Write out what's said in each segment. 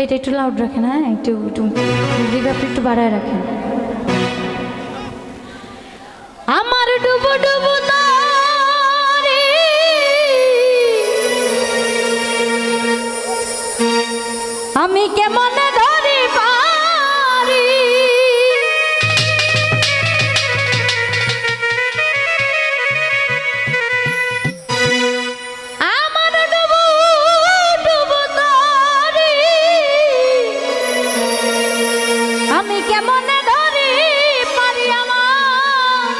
এটা একটু লাউড রাখেন, হ্যাঁ একটু একটু রিভার্বটা একটু বাড়ায় রাখেন। আমার ডুবু ডুবু তারি আমি কেমন ধরি পারি, আমার ডুবু ডুবু তারি আমি কেমন ধরি পারি। আমার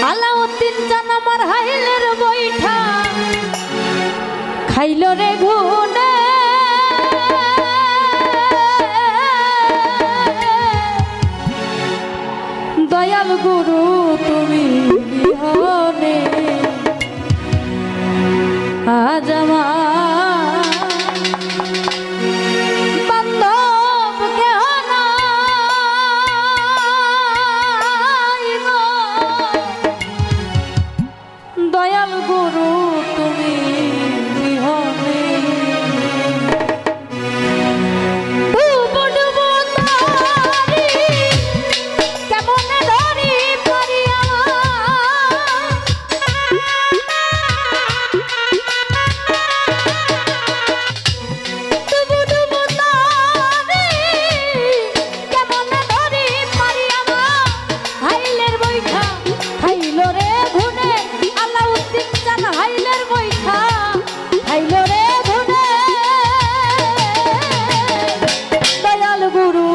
আলাউদ্দিন জান আমার হাইলের বৈঠা খাইল রে ঘুনে, দয়াল গুরু তুমি বিহনে আজ আমার বান্ধব কেহ নাই গো, দয়াল গুরু তুমি বিহনে ডুবু ডুবু তারি কেমন ধরি পারি। ডুবু ডুবু তারি কেমন ধরি পারি, আমার হাইলের বৈঠা খাইল রে ঘুনে, আলাউদ্দিন জান হাইলের বৈঠা খাইল রে ঘুনে, দয়াল গুরু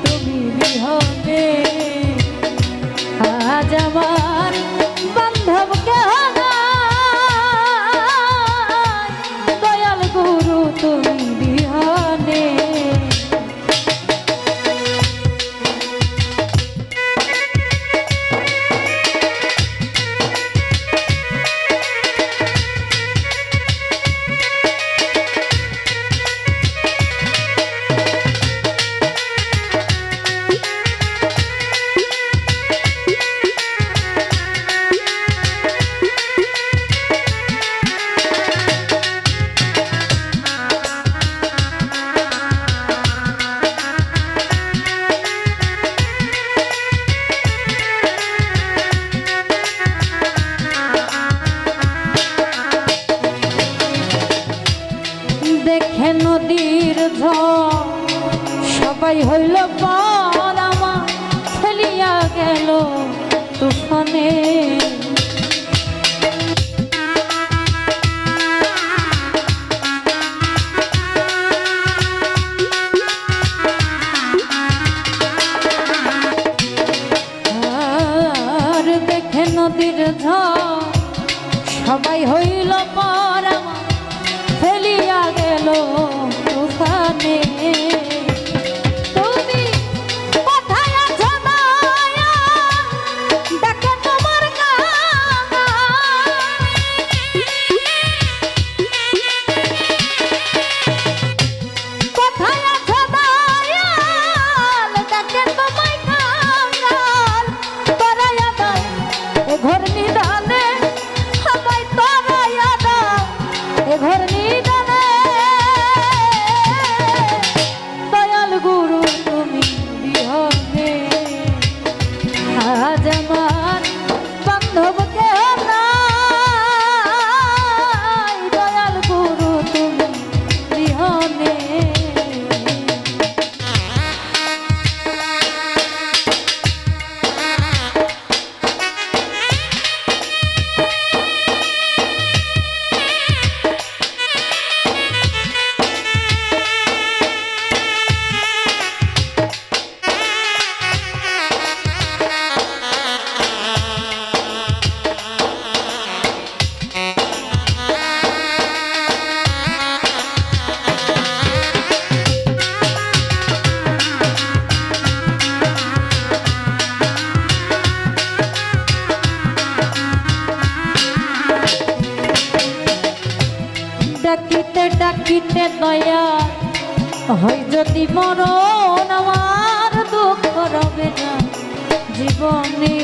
তুমি বিহনে আজ আমার বান্ধব কেহ নাই, দয়াল গুরু তুমি বিহনে। দেখে নদীর ঝড় সবাই হইল পর, আমার ফেলিয়া গেল তুফানে, আর দেখে নদীর ঝড় সবাই হইল পর, আমার ফেলিয়া গেল তুফানে। তুমি কোথায় আছো দয়াল, ডাকে তোমার কাঙাল। কোথায় আছো দয়াল, ডাকে তোমায় কাঙাল। তরাইয়া দাও এ ঘর নিদানে, আমায় তরাইয়া দাও এ ঘর নিদানে, দয়াল গুরু তুমি বিহনে আজ আমার বান্ধব কেহ নাই, দয়াল গুরু তুমি বিহনে। ডাকিতে ডাকিতে দয়া হয় যদি মরণ, আমার দুঃখ রবে না জীবনে।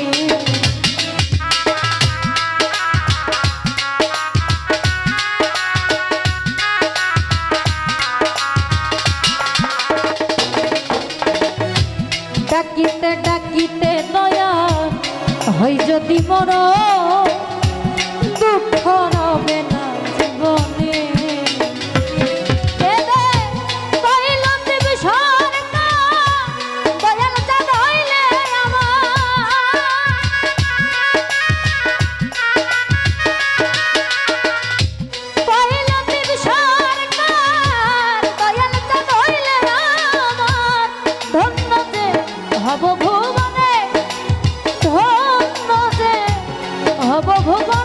ভুবন